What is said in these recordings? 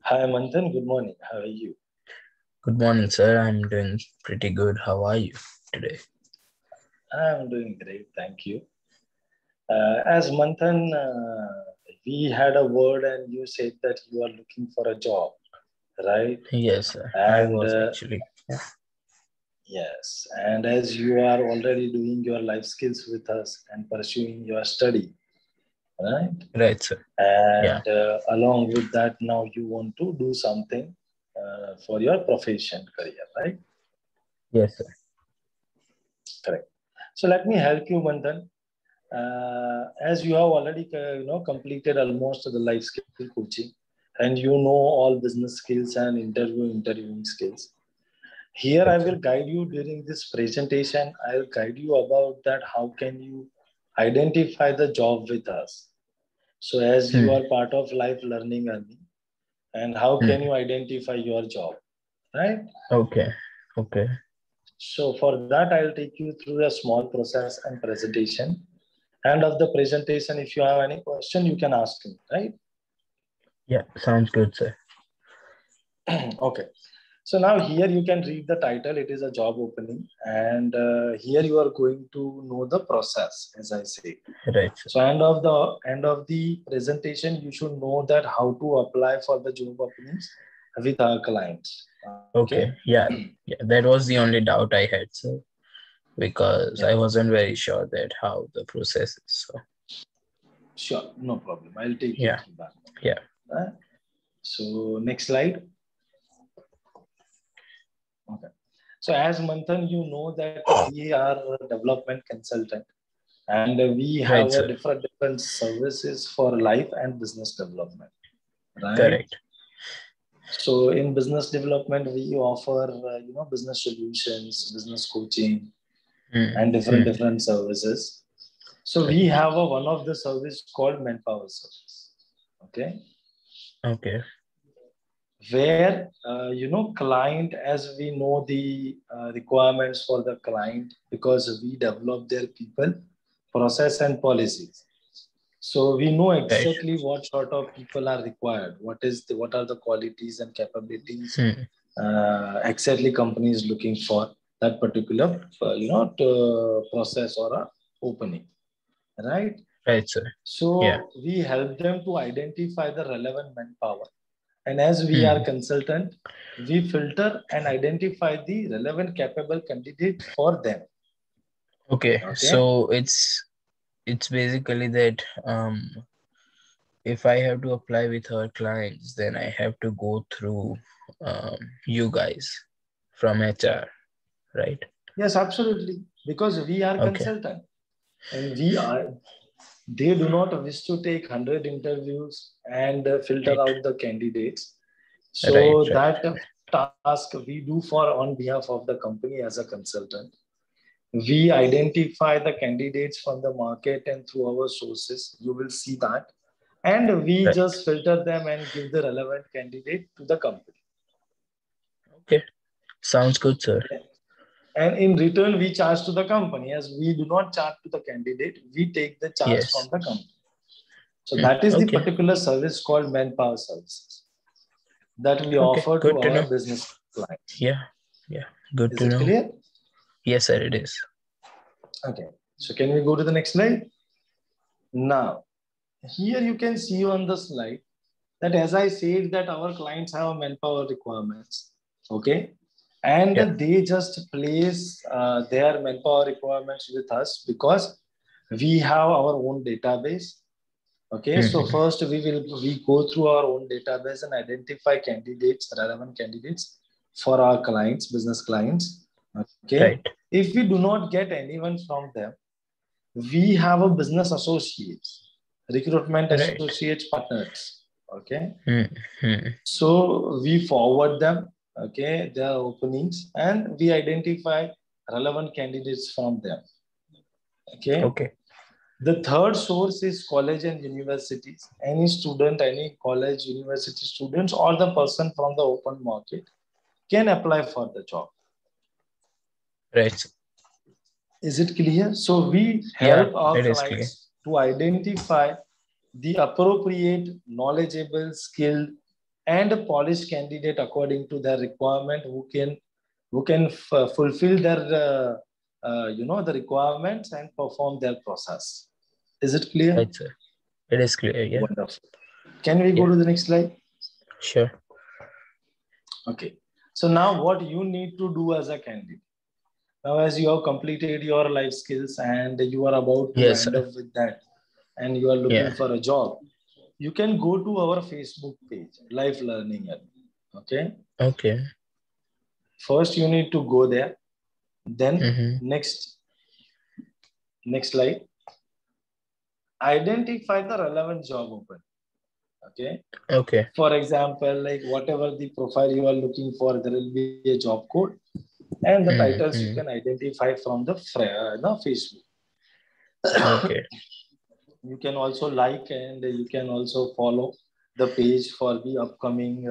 Hi, Manthan. Good morning. How are you? Good morning, sir. I'm doing pretty good. How are you today? I'm doing great. Thank you. As Manthan, we had a word and you said that you are looking for a job, right? Yes, sir. I And was actually. Yeah. yes, and as you are already doing your life skills with us and pursuing your study, right? Right, sir. Yeah. And along with that, now you want to do something for your profession career, right? Yes, sir. Correct. So let me help you, Manthan. As you have already completed almost the life skill coaching and you know all business skills and interviewing skills, here I Right, will sir. guide you during this presentation. I'll guide you about that how can you identify the job with us. So as you Hmm. are part of life learning and how can Hmm. you identify your job, right? Okay. Okay. So for that, I'll take you through a small process and presentation. End of the presentation, if you have any question, you can ask me, right? Yeah. Sounds good, sir. Okay. So now here you can read the title. It is a job opening, and here you are going to know the process, as I say. Right, sir. So end of the presentation, you should know that how to apply for the job openings with our clients. Okay. Okay. Yeah. Yeah. That was the only doubt I had, sir, because Yeah. I wasn't very sure that how the process is. So, Sure. No problem. I'll take you yeah. through that. Yeah. Uh, So next slide. Okay. So as Manthan, you know that we are a development consultant and we have Right, a sir. different services for life and business development, right? Correct. So in business development, we offer business solutions, business coaching, Hmm. and Hmm. different services. So we Correct. have one of the service called manpower service. Okay, Okay. where client, as we know the requirements for the client because we develop their people process and policies, so we know Right. exactly what sort of people are required, what are the qualities and capabilities Hmm. exactly company is looking for that particular process or a opening, right? Right, sir. Yeah. So we help them to identify the relevant manpower. And as we are Hmm. consultant, we filter and identify the relevant capable candidate for them. Okay. Okay. So it's basically that if I have to apply with our clients, then I have to go through you guys from HR, right? Yes, absolutely. Because we are Okay. consultant and they do not wish to take 100 interviews and filter Right. out the candidates. Right. So Right. that task we do for on behalf of the company as a consultant. We identify the candidates from the market and through our sources. You will see that. And we Right. just filter them and give the relevant candidate to the company. Okay. Sounds good, sir. Okay. And in return, we charge to the company. As we do not charge to the candidate, we take the charge from Yes. the company. So that is the Okay. particular service called manpower services that we Okay. offer to Good to our know. business clients. Yeah. Yeah. Is Good it to know. clear? Yes, sir. It is. Okay. So can we go to the next slide? Now, here you can see on the slide that as I said that our clients have manpower requirements. Okay. And Yeah. they just place their manpower requirements with us because we have our own database. Okay, so Hmm. first we go through our own database and identify candidates, relevant candidates for our clients, business clients. Okay, Right. if we do not get anyone from them, we have a business associates, recruitment Right. associates partners. Okay, Hmm. Hmm. so we forward them, okay, their openings, and we identify relevant candidates from them. Okay, Okay. the third source is college and universities. Any student, any college, university students, or the person from the open market can apply for the job. Right, sir. Is it clear? So we Yeah. help our It is clear. clients to identify the appropriate, knowledgeable, skilled, and a polished candidate according to their requirement, who can fulfill their the requirements and perform their process. Is it clear? Right, sir. It is clear. Yeah. Wonderful. Can we go to the next slide? Sure. Okay. So now what you need to do as a candidate. Now, as you have completed your life skills and you are about to Yes, end sir. up with that, and you are looking Yeah. for a job, you can go to our Facebook page, Life Learning Hub. Okay. Okay. First, you need to go there. Then next slide. Identify the relevant job open. Okay. Okay. For example, like whatever the profile you are looking for, there will be a job code, and the titles you can identify from the Facebook. Okay. You can also like and you can also follow the page for the upcoming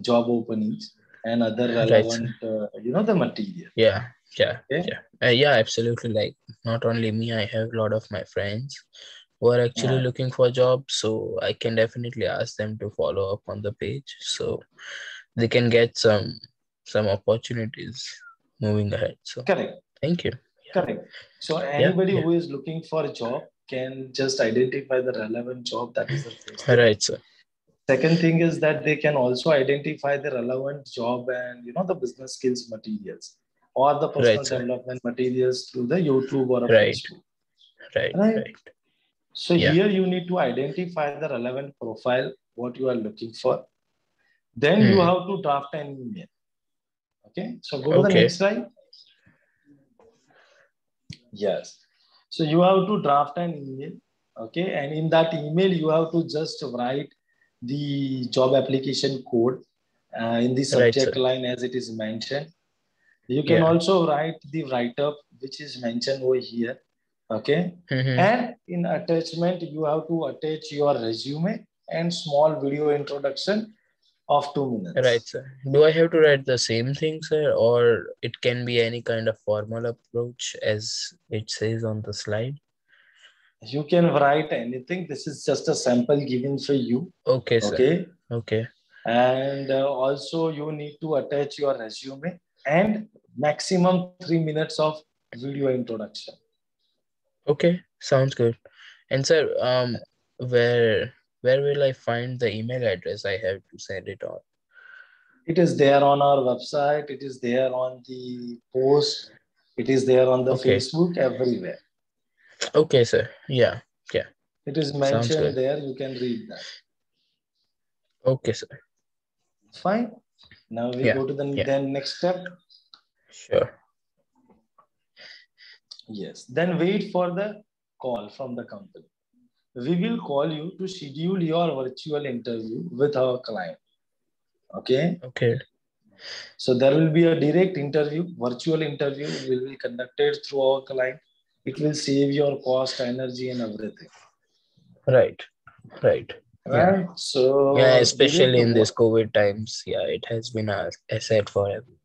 job openings and other relevant, Right. the material. Yeah. Yeah. Okay. Yeah, absolutely. Like, not only me, I have a lot of my friends who are actually looking for jobs, so I can definitely ask them to follow up on the page so they can get some opportunities moving ahead. So Correct. thank you. Correct. So anybody who is looking for a job can just identify the relevant job. That is the first thing. Right, sir. Second thing is that they can also identify the relevant job and the business skills materials or the personal development materials through the YouTube or a Facebook. Right. So here you need to identify the relevant profile, what you are looking for. Then you have to draft an email. Okay. So go to the next slide. Yes. So you have to draft an email. Okay. And in that email, you have to just write the job application code in the subject line as it is mentioned. You can also write the write-up, which is mentioned over here. Okay. And in attachment, you have to attach your resume and small video introduction of 2 minutes. Right, sir. Do I have to write the same thing, sir, or it can be any kind of formal approach as it says on the slide? You can write anything. This is just a sample given for you. Okay, sir. Okay. And also you need to attach your resume and maximum 3 minutes of video introduction. Okay, sounds good. And sir, where will I find the email address I have to send it on? It is there on our website. It is there on the post. It is there on the Facebook, everywhere. Okay, sir. Yeah. It is mentioned there. You can read that. Okay, sir. Fine. Now we go to the then next step. Sure. Yes. Then wait for the call from the company. We will call you to schedule your virtual interview with our client. Okay. So there will be a direct interview, virtual interview will be conducted through our client. It will save your cost, energy, and everything. Right. Yeah. So especially in this COVID times, it has been a asset for everyone.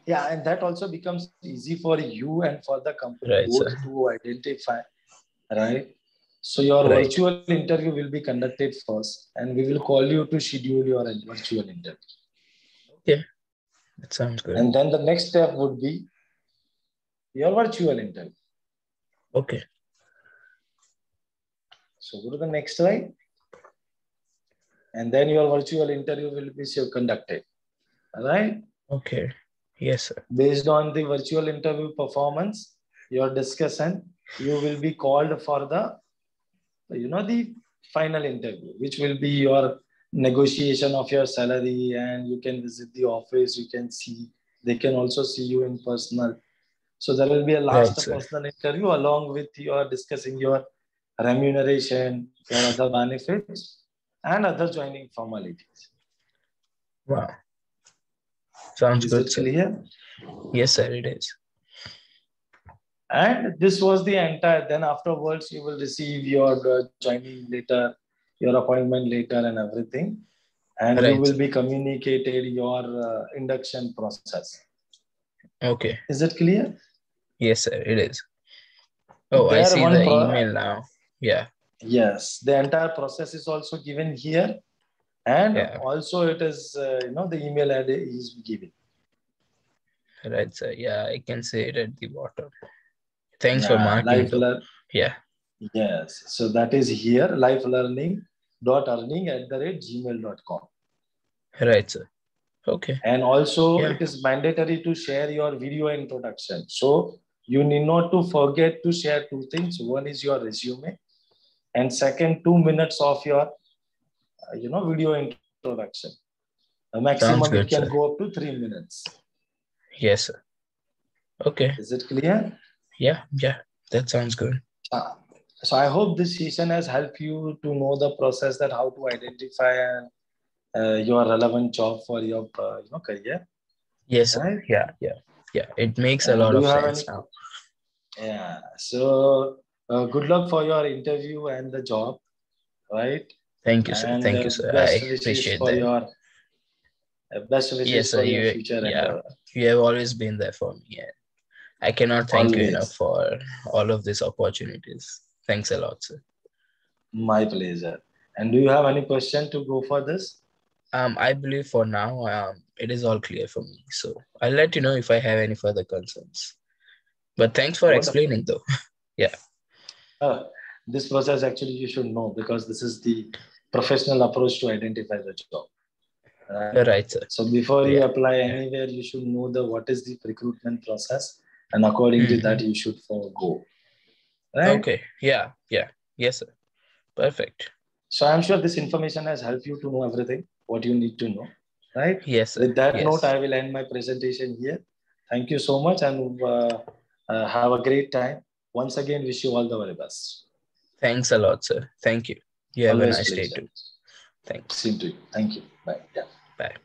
Yeah, and that also becomes easy for you and for the company both to identify, right? So your virtual interview will be conducted first, and we will call you to schedule your virtual interview. Okay, that sounds good. And then the next step would be your virtual interview. Okay. So go to the next slide. And then your virtual interview will be conducted. All right? Okay. Yes, sir. Based on the virtual interview performance, your discussion, you will be called for the, the final interview, which will be your negotiation of your salary, and you can visit the office, you can see, they can also see you in personal. So there will be a last personal interview along with your discussing your remuneration, your other benefits, and other joining formalities. Wow. Sounds good, Is it clear? Yes, sir, it is. And this was the entire, then afterwards you will receive your joining letter, your appointment letter and everything. And you will be communicated your induction process. Okay. Is it clear? Yes, sir, it is. Oh, I see the email now. Yeah. Yes, the entire process is also given here. And Yeah. also it is, the email ID is given. Right, sir. Yeah, I can see it at the bottom. Thanks for Yeah, marking though. Yeah. Yes. So that is here, lifelearning.earning@gmail.com. Right, sir. Okay. And also Yeah. it is mandatory to share your video introduction. So you need not to forget to share two things. One is your resume, and second, 2 minutes of your, video introduction. The Sounds maximum it good, can sir. go up to 3 minutes. Yes, sir. Okay. Is it clear? Yeah. Yeah. That sounds good. So I hope this session has helped you to know the process that how to identify your relevant job for your career. Yes, sir. Right? Yeah. Yeah. Yeah. It makes a And lot do you of have sense any? now. Yeah. So good luck for your interview and the job, right? Thank you, sir. And Thank you, sir. best I wishes appreciate for that. your Yes, sir. future Yeah, endeavor. you have always been there for me. And I cannot thank you enough Always. for all of these opportunities. Thanks a lot, sir. My pleasure. And do you have any question to go for this? I believe for now, it is all clear for me. So I'll let you know if I have any further concerns. But thanks for Wonderful. explaining, though. Yeah. This process actually you should know, because this is the professional approach to identify the job. Right, sir. So before you Yeah. apply anywhere, you should know what is the recruitment process, and according to that, you should go. Right? Okay. Yeah. Yeah. Yes, sir. Perfect. So I'm sure this information has helped you to know everything what you need to know. Right? Yes, sir. With that note, Yes. I will end my presentation here. Thank you so much, and have a great time. Once again, wish you all the very best. Thanks a lot, sir. Thank you. You have a Always nice day pleasure. too. Thanks. Same to you. Thank you. Bye. Yeah. Bye.